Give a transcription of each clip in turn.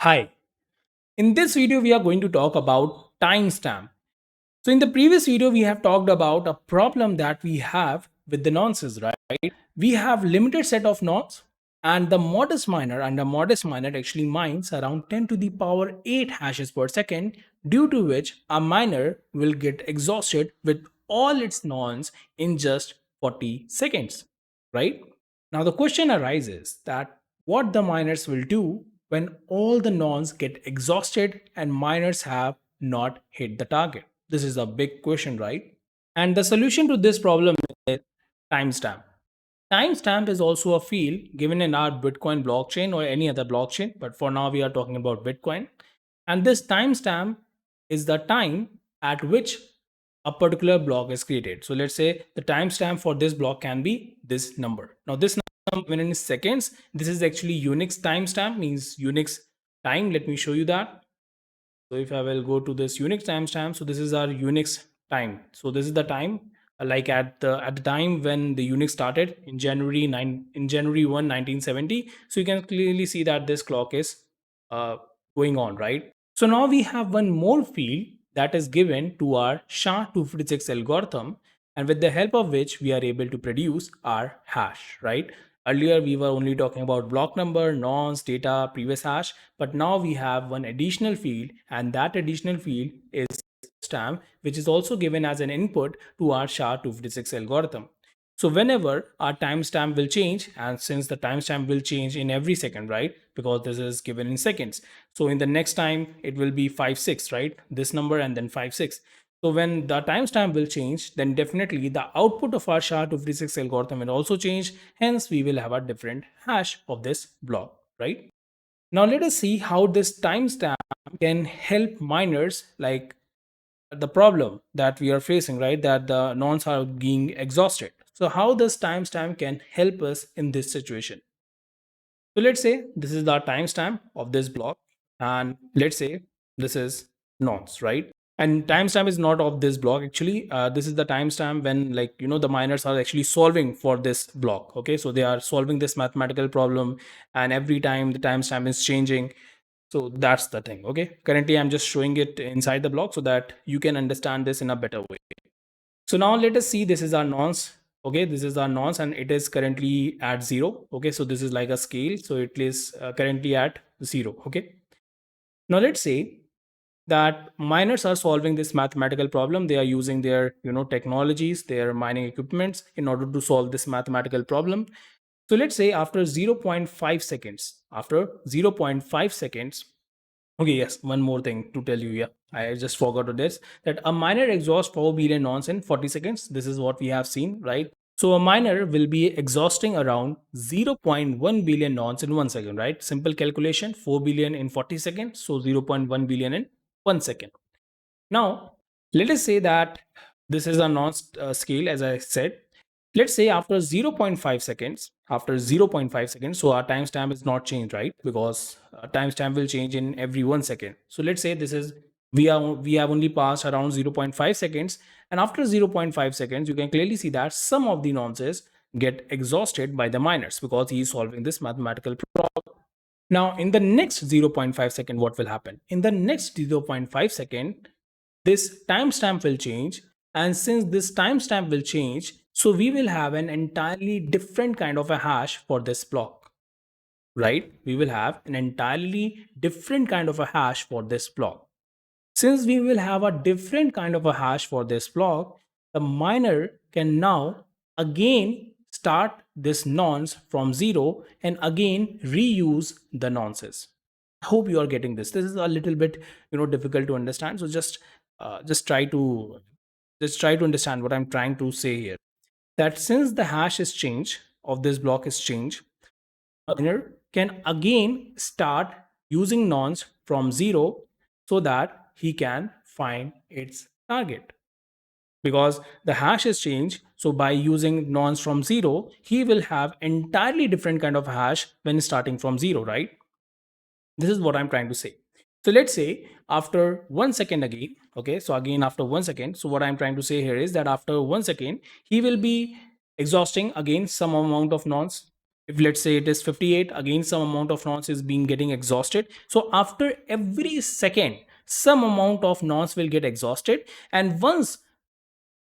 Hi, in this video we are going to talk about timestamp. So in the previous video we have talked about a problem that we have with the nonces, right? We have limited set of nonce and the modest miner actually mines around 10 to the power 8 hashes per second, due to which a miner will get exhausted with all its nonce in just 40 seconds, right? Now the question arises that what the miners will do when all the nonce get exhausted and miners have not hit the target. This is a big question, right? And the solution to this problem is timestamp. Timestamp is also a field given in our Bitcoin blockchain or any other blockchain, but for now we are talking about Bitcoin. And this timestamp is the time at which a particular block is created. So let's say the timestamp for this block can be this number. Now this number given in seconds, this is actually Unix timestamp, means Unix time. Let me show you that. So if I will go to this Unix timestamp, so this is our Unix time. So this is the time, like at the time when the Unix started in January 1, 1970. So you can clearly see that this clock is uh, going on, right? So now we have one more field that is given to our SHA-256 algorithm, and with the help of which we are able to produce our hash, right? Earlier we were only talking about block number, nonce, data, previous hash, but now we have one additional field, and that additional field is stamp, which is also given as an input to our SHA-256 algorithm. So whenever our timestamp will change, and since the timestamp will change in every second, right? Because this is given in seconds. So in the next time, it will be 5, 6, right? This number and then 5, 6. So when the timestamp will change, then definitely the output of our SHA-256 algorithm will also change. Hence, we will have a different hash of this block, right? Now let us see how this timestamp can help miners, like the problem that we are facing, right? That the nonce are being exhausted. So how this timestamp can help us in this situation? So let's say this is the timestamp of this block, and let's say this is nonce, right? And timestamp is not of this block actually. This is the timestamp when, like, the miners are actually solving for this block. Okay, so they are solving this mathematical problem, and every time the timestamp is changing. So that's the thing. Okay, currently I'm just showing it inside the block so that you can understand this in a better way. So now let us see, this is our nonce. Okay, this is our nonce and it is currently at 0. Okay, so this is like a scale, so it is currently at 0. Okay, now let's say that miners are solving this mathematical problem. They are using their technologies, their mining equipments in order to solve this mathematical problem. So let's say after zero point 0.5 seconds, after zero point 0.5 seconds. Okay, yes, one more thing to tell you. Yeah, I just forgot to this, that a miner exhausts 4 billion nonce in 40 seconds. This is what we have seen, right? So a miner will be exhausting around zero point 0.1 billion nonce in 1 second, right? Simple calculation, 4 billion in 40 seconds, so zero point 0.1 billion in 1 second. Now, let us say that this is a nonce scale, as I said. Let's say after zero point 0.5 seconds, after zero point 0.5 seconds, so our timestamp is not changed, right? Because timestamp will change in every 1 second. So let's say this is, we have only passed around zero point 0.5 seconds, and after zero point 0.5 seconds you can clearly see that some of the nonces get exhausted by the miners because he is solving this mathematical problem. Now in the next zero point 0.5 second, what will happen? In the next zero point 0.5 second, this timestamp will change, and since this timestamp will change, so we will have an entirely different kind of a hash for this block, right? We will have an entirely different kind of a hash for this block. Since we will have a different kind of a hash for this block, the miner can now again start this nonce from 0 and again reuse the nonces. I hope you are getting this. This is a little bit difficult to understand, so just try to understand what I'm trying to say here. That since the hash is changed of this block is changed, a miner can again start using nonce from 0 so that he can find its target, because the hash is changed. So by using nonce from 0, he will have entirely different kind of hash when starting from 0, right? This is what I'm trying to say. So let's say after 1 second again, okay, so again after 1 second, so what I'm trying to say here is that after 1 second, he will be exhausting again some amount of nonce. if let's say it is 58, again some amount of nonce is being getting exhausted. So after every second, some amount of nonce will get exhausted, and once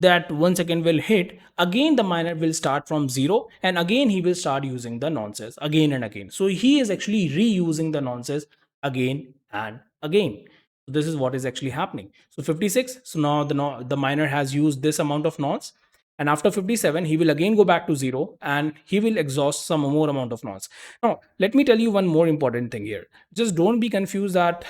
that 1 second will hit, again the miner will start from zero, and again he will start using the nonces again and again. So he is actually reusing the nonces again and again. So this is what is actually happening. So 56, so now the miner has used this amount of nonce, and after 57 he will again go back to zero and he will exhaust some more amount of nonce. Now let me tell you one more important thing here. Just don't be confused that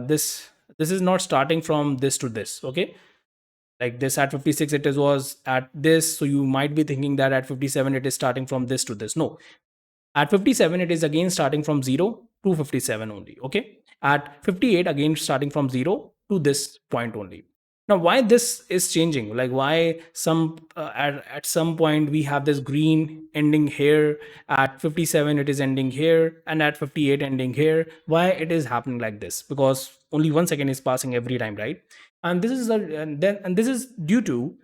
this is not starting from this to this, okay? Like this at 56 it is was at this, so you might be thinking that at 57 it is starting from this to this. No, at 57 it is again starting from 0 to 57 only, okay? At 58 again starting from 0 to this point only. Now why this is changing, like why some at some point we have this green ending here, at 57 it is ending here, and at 58 ending here. Why it is happening like this? Because only 1 second is passing every time, right? And this is and this is due to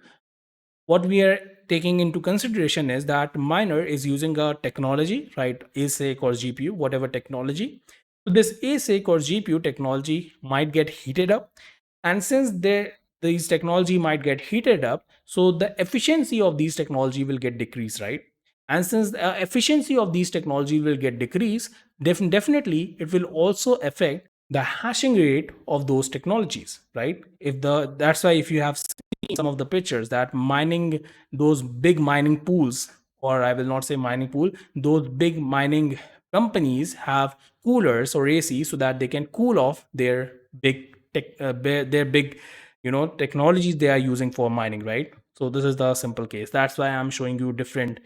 what we are taking into consideration is that miner is using a technology, right? ASIC or GPU, whatever technology. So this ASIC or GPU technology might get heated up, and since these technology might get heated up, so the efficiency of these technology will get decreased, right? And since the efficiency of these technology will get decreased, definitely it will also affect the hashing rate of those technologies, right? If the That's why if you have some of the pictures that mining, those big mining pools, or I will not say mining pool, those big mining companies have coolers or AC so that they can cool off their big their big technologies they are using for mining, right? So this is the simple case. That's why I'm showing you different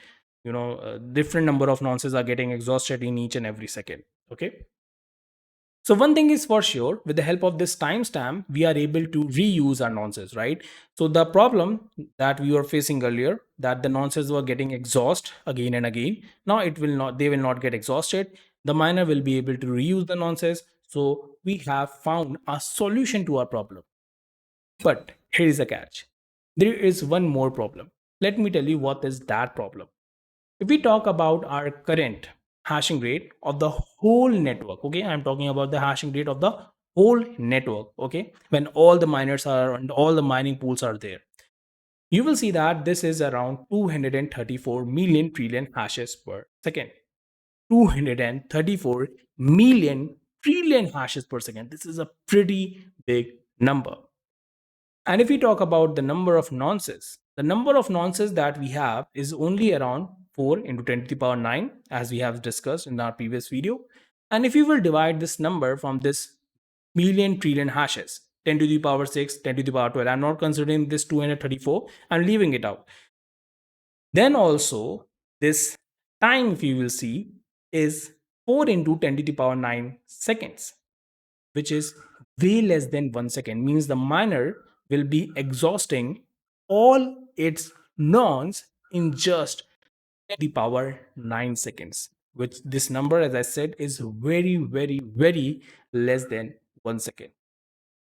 different number of nonces are getting exhausted in each and every second, okay? So one thing is for sure, with the help of this timestamp, we are able to reuse our nonces, right? So the problem that we were facing earlier, that the nonces were getting exhaust again and again. Now it will not, they will not get exhausted. The miner will be able to reuse the nonces. So we have found a solution to our problem. But here is a catch. There is one more problem. Let me tell you what is that problem. If we talk about our current hashing rate of the whole network, okay, I'm talking about the hashing rate of the whole network, okay, when all the miners are and all the mining pools are there, you will see that this is around 234 million trillion hashes per second. 234 million trillion hashes per second. This is a pretty big number. And if we talk about the number of nonces, the number of nonces that we have is only around 4 into 10 to the power 9, as we have discussed in our previous video. And if you will divide this number from this million trillion hashes, 10 to the power 6, 10 to the power 12, I'm not considering this 234, I'm leaving it out. Then also, this time, if you will see, is 4 into 10 to the power 9 seconds, which is way less than 1 second. Means the miner will be exhausting all its nons in just the power 9 seconds, which this number, as I said, is very, very, very less than 1 second.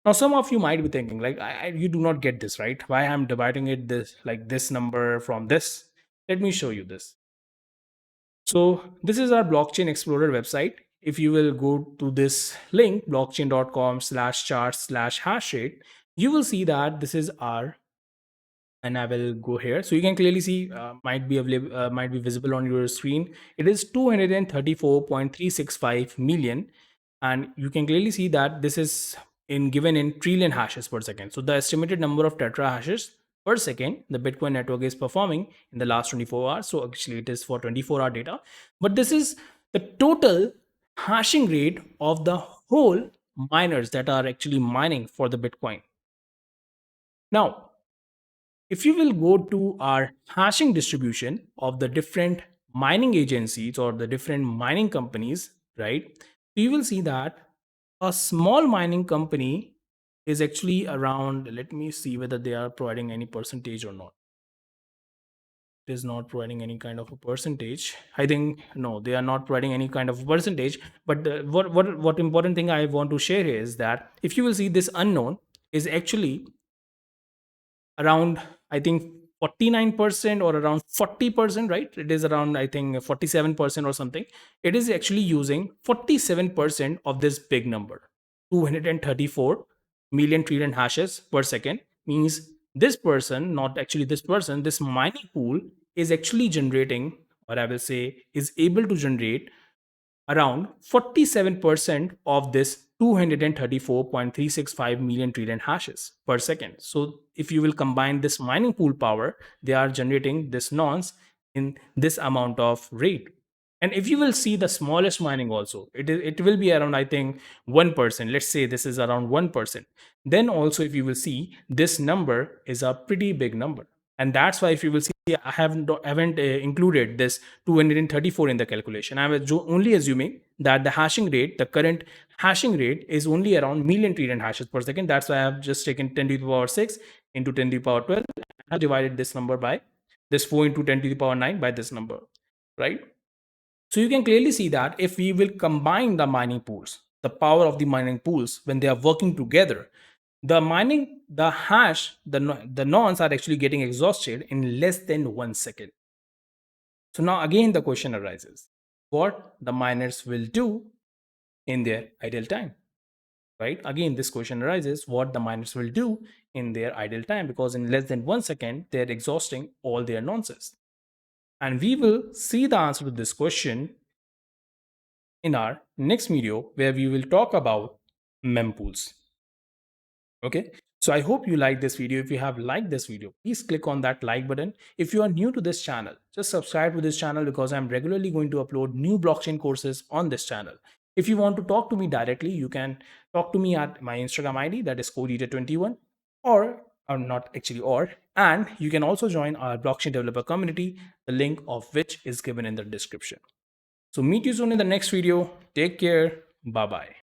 Now some of you might be thinking like, you do not get this, right? Why I'm dividing it this like this number from this? Let me show you this. So this is our Blockchain Explorer website. If you will go to this link, blockchain.com/charts/hashrate, you will see that this is our, and I will go here. So you can clearly see, might be available, might be visible on your screen. It is 234.365 million, and you can clearly see that this is in given in trillion hashes per second. So the estimated number of tetra hashes per second the Bitcoin network is performing in the last 24 hours. So actually it is for 24-hour data, but this is the total hashing rate of the whole miners that are actually mining for the Bitcoin. Now if you will go to our hashing distribution of the different mining agencies or the different mining companies, right? You will see that a small mining company is actually around, let me see whether they are providing any percentage or not. It is not providing any kind of a percentage. I think no, they are not providing any kind of a percentage. But what important thing I want to share is that if you will see, this unknown is actually around, I think, 49% or around 40%, right? It is around, I think, 47% or something. It is actually using 47% of this big number, 234 million trillion hashes per second. Means this person, not actually this person, this mining pool is actually generating, or I will say, is able to generate around 47% of this 234.365 million trillion hashes per second. So if you will combine this mining pool power, they are generating this nonce in this amount of rate. And if you will see the smallest mining also, it will be around, I think, 1%. Let's say this is around 1%. Then also, if you will see, this number is a pretty big number. And that's why, if you will see, I haven't included this 234 in the calculation. I'm only assuming that the hashing rate, the current hashing rate, is only around million trillion hashes per second. That's why I've just taken 10 to the power 6 into 10 to the power 12. I've divided this number by this 4 into 10 to the power 9 by this number, right? So you can clearly see that if we will combine the mining pools, the power of the mining pools, when they are working together, the hash, the nonce are actually getting exhausted in less than 1 second. So now again the question arises, what the miners will do in their idle time, right? Again, this question arises, what the miners will do in their idle time, because in less than 1 second, they're exhausting all their nonces. And we will see the answer to this question in our next video, where we will talk about mempools. Okay, so I hope you like this video. If you have liked this video, please click on that like button. If you are new to this channel, just subscribe to this channel, because I'm regularly going to upload new blockchain courses on this channel. If you want to talk to me directly, you can talk to me at my Instagram ID, that is CodeEater21, or not actually, and you can also join our blockchain developer community, the link of which is given in the description. So meet you soon in the next video. Take care. Bye bye.